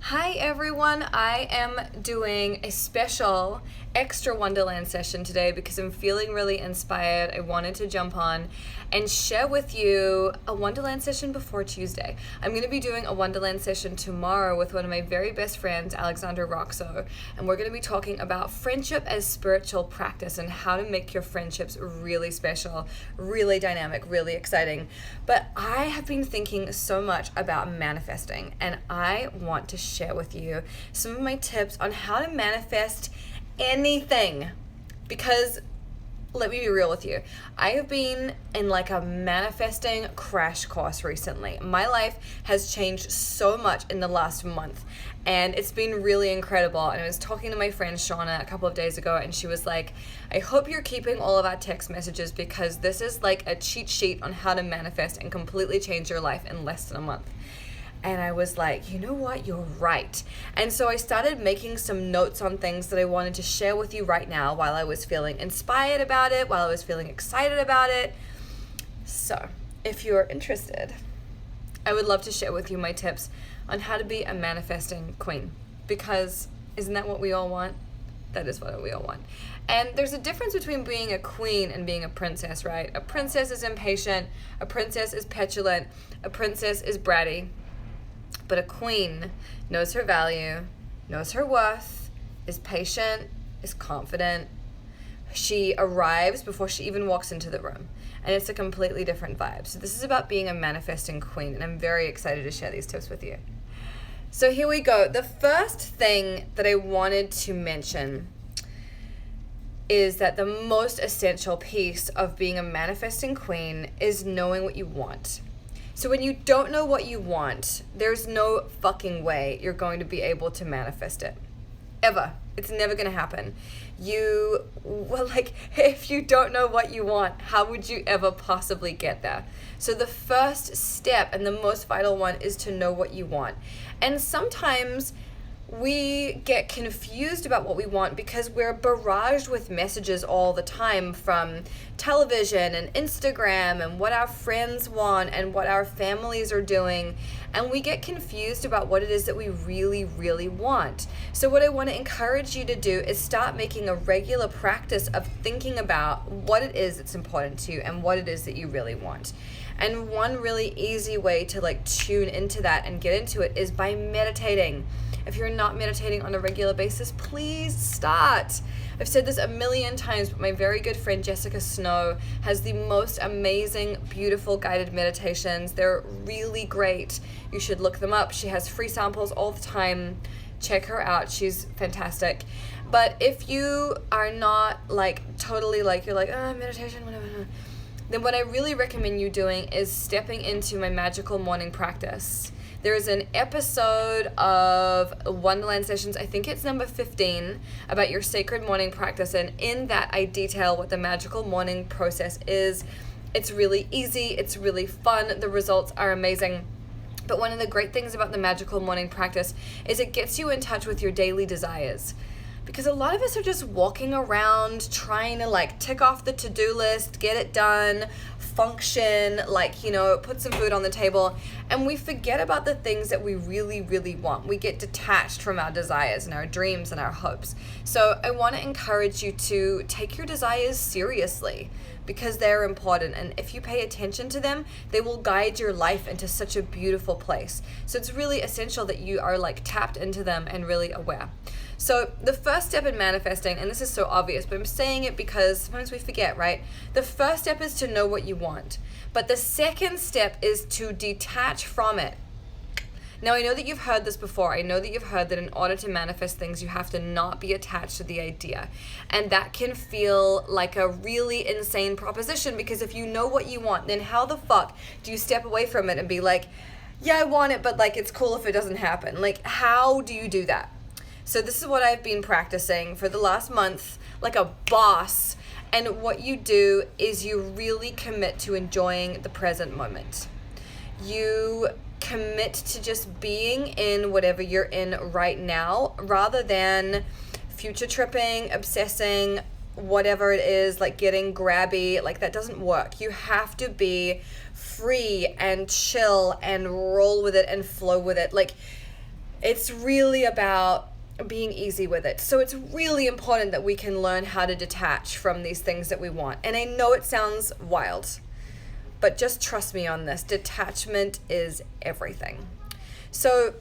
Hi everyone, I am doing a special extra Wonderland session today because I'm feeling really inspired. I wanted to jump on and share with you a Wonderland session before Tuesday. I'm going to be doing a Wonderland session tomorrow with one of my very best friends, Alexandra Roxo, and we're going to be talking about friendship as spiritual practice and how to make your friendships really special, really dynamic, really exciting. But I have been thinking so much about manifesting, and I want to share with you some of my tips on how to manifest anything, because let me be real with you. I have been in like a manifesting crash course recently. My life has changed so much in the last month, and it's been really incredible. And I was talking to my friend Shauna a couple of days ago, and she was like, I hope you're keeping all of our text messages because this is like a cheat sheet on how to manifest and completely change your life in less than a month. And I was like, you know what, you're right. And so I started making some notes on things that I wanted to share with you right now while I was feeling inspired about it, while I was feeling excited about it. So if you're interested, I would love to share with you my tips on how to be a manifesting queen, because isn't that what we all want? That is what we all want. And there's a difference between being a queen and being a princess, right? A princess is impatient, a princess is petulant, a princess is bratty. But a queen knows her value, knows her worth, is patient, is confident. She arrives before she even walks into the room. And it's a completely different vibe. So this is about being a manifesting queen, and I'm very excited to share these tips with you. So here we go. The first thing that I wanted to mention is that the most essential piece of being a manifesting queen is knowing what you want. So when you don't know what you want, there's no fucking way you're going to be able to manifest it. Ever. It's never going to happen. If you don't know what you want, how would you ever possibly get there? So the first step and the most vital one is to know what you want. And sometimes we get confused about what we want because we're barraged with messages all the time from television and Instagram and what our friends want and what our families are doing, and we get confused about what it is that we really, really want. So what I want to encourage you to do is start making a regular practice of thinking about what it is that's important to you and what it is that you really want. And one really easy way to tune into that and get into it is by meditating. If you're not meditating on a regular basis, please start. I've said this a million times, but my very good friend Jessica Snow has the most amazing, beautiful guided meditations. They're really great. You should look them up. She has free samples all the time. Check her out. She's fantastic. But if you are not you're like, meditation, whatever, then what I really recommend you doing is stepping into my magical morning practice. There is an episode of Wonderland Sessions, I think it's number 15, about your sacred morning practice. And in that, I detail what the magical morning process is. It's really easy. It's really fun. The results are amazing. But one of the great things about the magical morning practice is it gets you in touch with your daily desires. Because a lot of us are just walking around trying to tick off the to-do list, get it done, function, put some food on the table, and we forget about the things that we really, really want. We get detached from our desires and our dreams and our hopes. So I want to encourage you to take your desires seriously because they're important, and if you pay attention to them, they will guide your life into such a beautiful place. So it's really essential that you are tapped into them and really aware. So the first step in manifesting, and this is so obvious, but I'm saying it because sometimes we forget, right? The first step is to know what you want. But the second step is to detach from it. Now, I know that you've heard this before. I know that you've heard that in order to manifest things, you have to not be attached to the idea. And that can feel like a really insane proposition, because if you know what you want, then how the fuck do you step away from it and be like, yeah, I want it, but it's cool if it doesn't happen? How do you do that? So this is what I've been practicing for the last month, like a boss. And what you do is you really commit to enjoying the present moment. You commit to just being in whatever you're in right now, rather than future tripping, obsessing, whatever it is, getting grabby. That doesn't work. You have to be free and chill and roll with it and flow with it. It's really about being easy with it. So it's really important that we can learn how to detach from these things that we want. And I know it sounds wild, but just trust me on this. Detachment is everything. So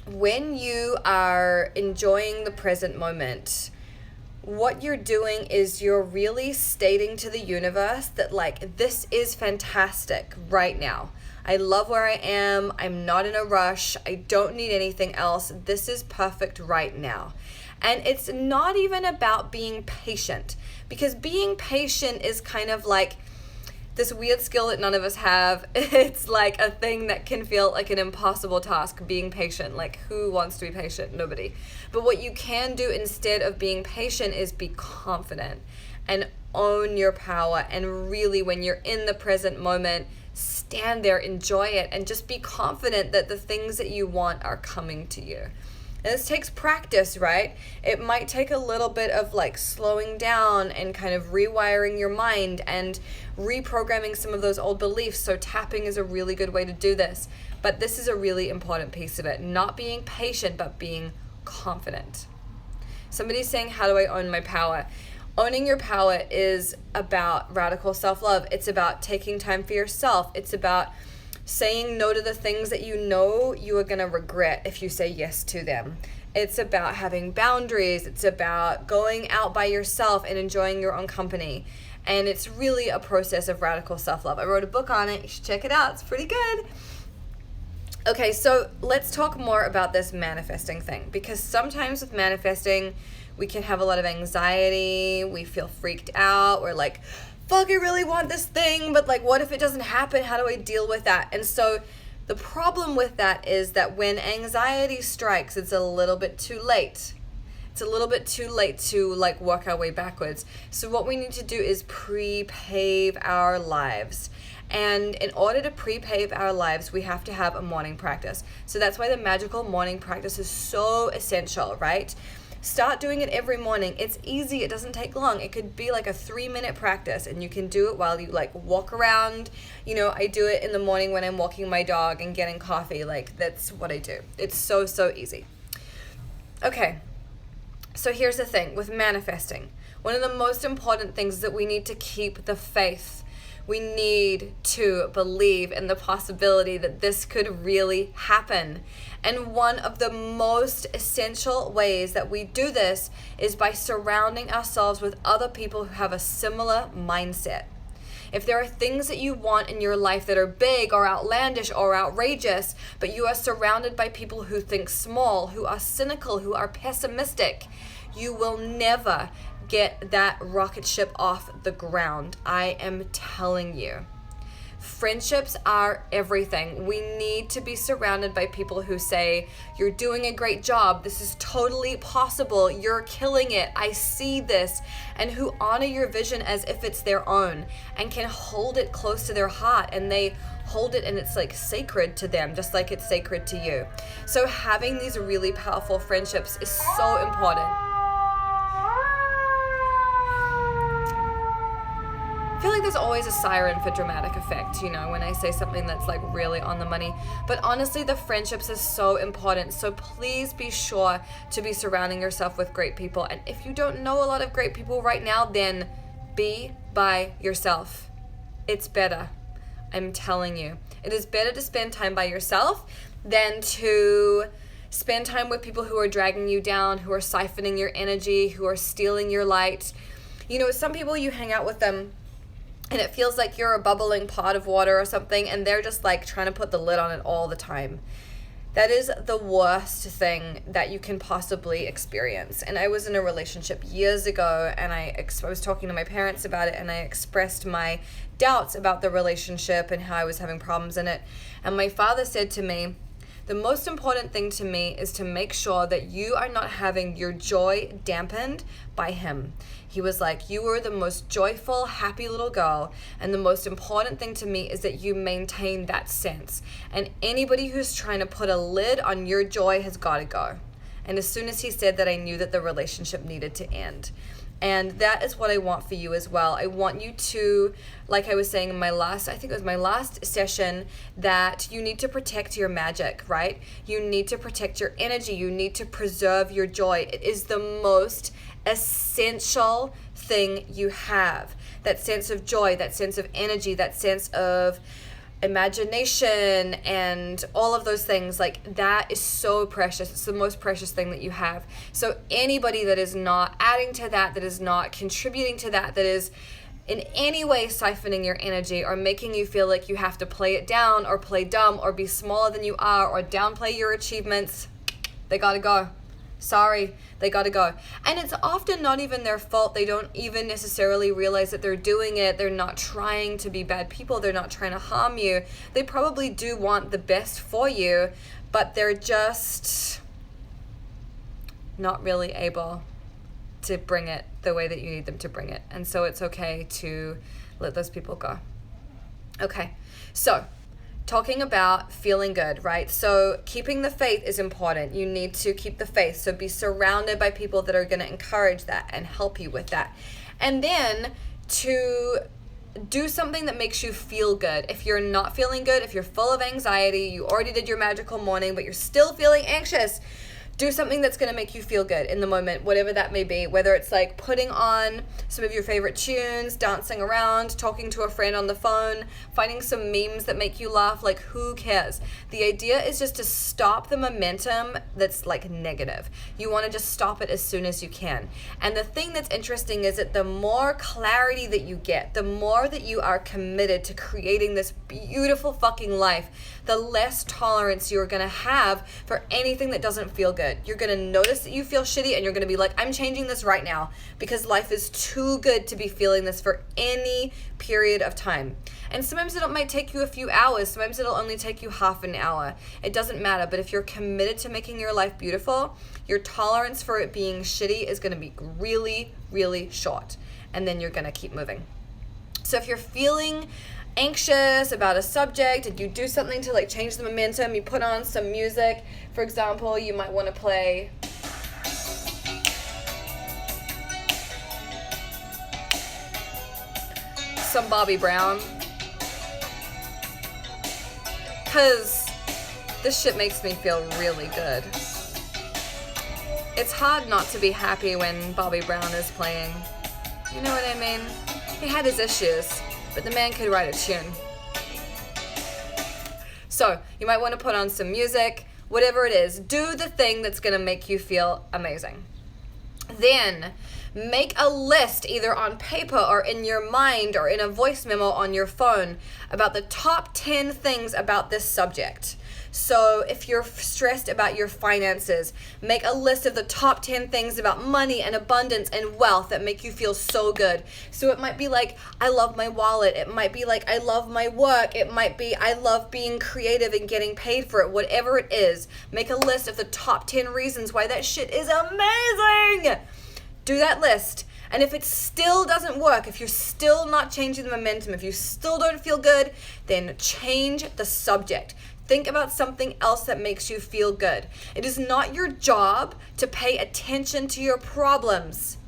when you are enjoying the present moment, what you're doing is you're really stating to the universe that, like, this is fantastic right now. I love where I am. I'm not in a rush. I don't need anything else. This is perfect right now. And it's not even about being patient, because being patient is kind of like this weird skill that none of us have. It's like a thing that can feel like an impossible task, being patient. Like, who wants to be patient? Nobody. But what you can do instead of being patient is be confident and own your power. And really, when you're in the present moment, stand there, enjoy it, and just be confident that the things that you want are coming to you. And this takes practice, right? It might take a little bit of like slowing down and kind of rewiring your mind and reprogramming some of those old beliefs. So tapping is a really good way to do this. But this is a really important piece of it. Not being patient, but being confident. Somebody's saying, how do I own my power? Owning your power is about radical self-love. It's about taking time for yourself. It's about saying no to the things that you know you are going to regret if you say yes to them. It's about having boundaries. It's about going out by yourself and enjoying your own company. And it's really a process of radical self-love. I wrote a book on it. You should check it out. It's pretty good. Okay, so let's talk more about this manifesting thing, because sometimes with manifesting, we can have a lot of anxiety. We feel freaked out. We're like, fuck, I really want this thing, but like, what if it doesn't happen? How do I deal with that? And so the problem with that is that when anxiety strikes, it's a little bit too late. It's a little bit too late to like work our way backwards. So what we need to do is pre-pave our lives. And in order to pre-pave our lives, we have to have a morning practice. So that's why the magical morning practice is so essential, right? Start doing it every morning. It's easy. It doesn't take long. It could be like a 3-minute practice, and you can do it while you like walk around. You know, I do it in the morning when I'm walking my dog and getting coffee. Like, that's what I do. It's so easy. Okay. So here's the thing with manifesting. One of the most important things is that we need to keep the faith. We need to believe in the possibility that this could really happen. And one of the most essential ways that we do this is by surrounding ourselves with other people who have a similar mindset. If there are things that you want in your life that are big or outlandish or outrageous, but you are surrounded by people who think small, who are cynical, who are pessimistic, you will never get that rocket ship off the ground. I am telling you. Friendships are everything. We need to be surrounded by people who say, you're doing a great job. This is totally possible. You're killing it. I see this. And who honor your vision as if it's their own and can hold it close to their heart, and they hold it and it's like sacred to them, just like it's sacred to you. So having these really powerful friendships is so important. I feel like there's always a siren for dramatic effect, you know, when I say something that's like really on the money. But honestly, the friendships is so important. So please be sure to be surrounding yourself with great people. And if you don't know a lot of great people right now, then be by yourself. It's better. I'm telling you. It is better to spend time by yourself than to spend time with people who are dragging you down, who are siphoning your energy, who are stealing your light. You know, some people, you hang out with them and it feels like you're a bubbling pot of water or something, and they're just like trying to put the lid on it all the time. That is the worst thing that you can possibly experience. And I was in a relationship years ago, and I was talking to my parents about it, and I expressed my doubts about the relationship and how I was having problems in it. And my father said to me, the most important thing to me is to make sure that you are not having your joy dampened by him. He was like, you were the most joyful, happy little girl, and the most important thing to me is that you maintain that sense. And anybody who's trying to put a lid on your joy has got to go. And as soon as he said that, I knew that the relationship needed to end. And that is what I want for you as well. I want you to, like I was saying in I think it was my last session, that you need to protect your magic, right? You need to protect your energy. You need to preserve your joy. It is the most essential thing you have. That sense of joy, that sense of energy, that sense of imagination, and all of those things, like that is so precious. It's the most precious thing that you have. So anybody that is not adding to that, that is not contributing to that, that is in any way siphoning your energy or making you feel like you have to play it down or play dumb or be smaller than you are or downplay your achievements, they gotta go. Sorry, they gotta go. And it's often not even their fault. They don't even necessarily realize that they're doing it. They're not trying to be bad people. They're not trying to harm you. They probably do want the best for you, but they're just not really able to bring it the way that you need them to bring it. And so it's okay to let those people go. Okay, so talking about feeling good, right? So keeping the faith is important. You need to keep the faith. So be surrounded by people that are going to encourage that and help you with that. And then to do something that makes you feel good. If you're not feeling good, if you're full of anxiety, you already did your magical morning, but you're still feeling anxious, do something that's going to make you feel good in the moment, whatever that may be, whether it's like putting on some of your favorite tunes, dancing around, talking to a friend on the phone, finding some memes that make you laugh, like who cares? The idea is just to stop the momentum that's like negative. You want to just stop it as soon as you can. And the thing that's interesting is that the more clarity that you get, the more that you are committed to creating this beautiful fucking life, the less tolerance you're going to have for anything that doesn't feel good. You're going to notice that you feel shitty and you're going to be like, I'm changing this right now, because life is too good to be feeling this for any period of time. And sometimes it might take you a few hours. Sometimes it'll only take you half an hour. It doesn't matter. But if you're committed to making your life beautiful, your tolerance for it being shitty is going to be really, really short. And then you're going to keep moving. So if you're feeling anxious about a subject and you do something to like change the momentum, you put on some music. For example, you might want to play some Bobby Brown, because this shit makes me feel really good. It's hard not to be happy when Bobby Brown is playing. You know what I mean? He had his issues, but the man could write a tune. So you might want to put on some music, whatever it is. Do the thing that's going to make you feel amazing. Then make a list, either on paper or in your mind or in a voice memo on your phone, about the top 10 things about this subject. So if you're stressed about your finances, make a list of the top 10 things about money and abundance and wealth that make you feel so good. So it might be like, I love my wallet. It might be like, I love my work. It might be, I love being creative and getting paid for it. Whatever it is, make a list of the top 10 reasons why that shit is amazing. Do that list. And if it still doesn't work, if you're still not changing the momentum, if you still don't feel good, then change the subject. Think about something else that makes you feel good. It is not your job to pay attention to your problems.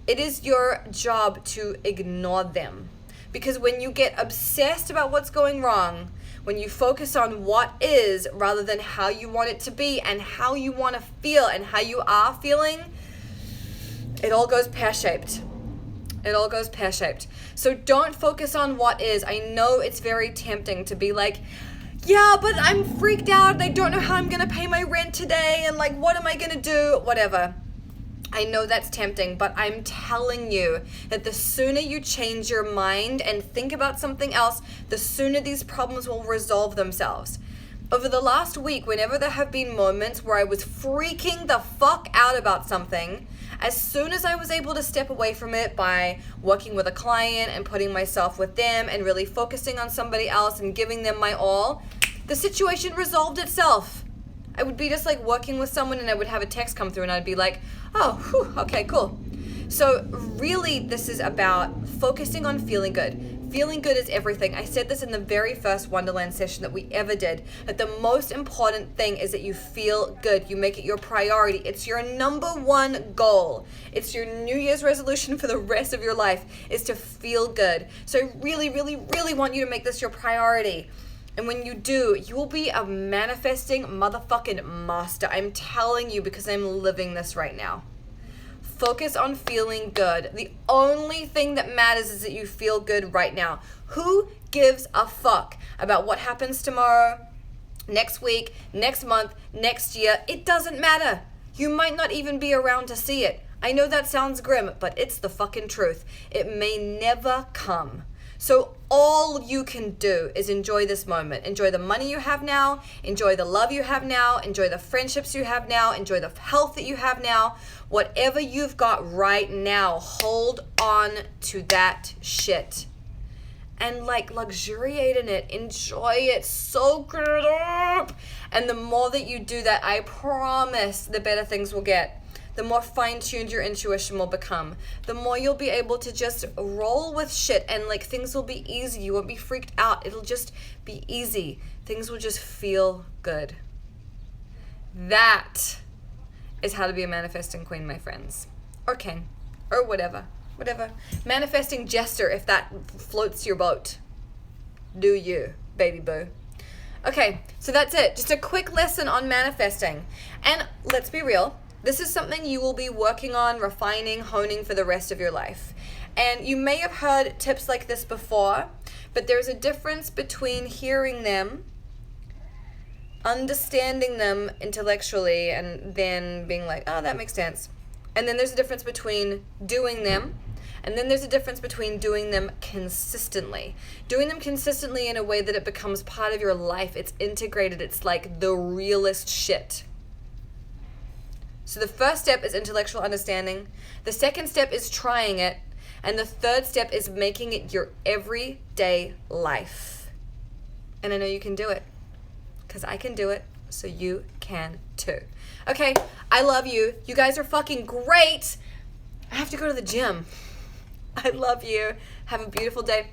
It is your job to ignore them. Because when you get obsessed about what's going wrong, when you focus on what is rather than how you want it to be and how you want to feel and how you are feeling, it all goes pear-shaped. It all goes pear-shaped. So don't focus on what is. I know it's very tempting to be like, yeah, but I'm freaked out. I don't know how I'm going to pay my rent today. And like, what am I going to do? Whatever. I know that's tempting, but I'm telling you that the sooner you change your mind and think about something else, the sooner these problems will resolve themselves. Over the last week, whenever there have been moments where I was freaking the fuck out about something, as soon as I was able to step away from it by working with a client and putting myself with them and really focusing on somebody else and giving them my all, the situation resolved itself. I would be just like working with someone and I would have a text come through and I'd be like, oh, whew, okay, cool. So really this is about focusing on feeling good. Feeling good is everything. I said this in the very first Wonderland session that we ever did, that the most important thing is that you feel good. You make it your priority. It's your number one goal. It's your New Year's resolution for the rest of your life, is to feel good. So I really, really, really want you to make this your priority. And when you do, you will be a manifesting motherfucking master. I'm telling you, because I'm living this right now. Focus on feeling good. The only thing that matters is that you feel good right now. Who gives a fuck about what happens tomorrow, next week, next month, next year? It doesn't matter. You might not even be around to see it. I know that sounds grim, but it's the fucking truth. It may never come. So all you can do is enjoy this moment. Enjoy the money you have now. Enjoy the love you have now. Enjoy the friendships you have now. Enjoy the health that you have now. Whatever you've got right now, hold on to that shit. And like luxuriate in it. Enjoy it. Soak it up. And the more that you do that, I promise the better things will get. The more fine-tuned your intuition will become. The more you'll be able to just roll with shit, and like things will be easy. You won't be freaked out. It'll just be easy. Things will just feel good. That is how to be a manifesting queen, my friends. Or king. Or whatever. Whatever. Manifesting jester, if that floats your boat. Do you, baby boo. Okay, so that's it. Just a quick lesson on manifesting. And let's be real. This is something you will be working on, refining, honing for the rest of your life. And you may have heard tips like this before, but there's a difference between hearing them, understanding them intellectually, and then being like, oh, that makes sense. And then there's a difference between doing them, and then there's a difference between doing them consistently. Doing them consistently in a way that it becomes part of your life. It's integrated. It's like the realest shit. So the first step is intellectual understanding. The second step is trying it. And the third step is making it your everyday life. And I know you can do it, because I can do it, so you can too. Okay, I love you. You guys are fucking great. I have to go to the gym. I love you. Have a beautiful day.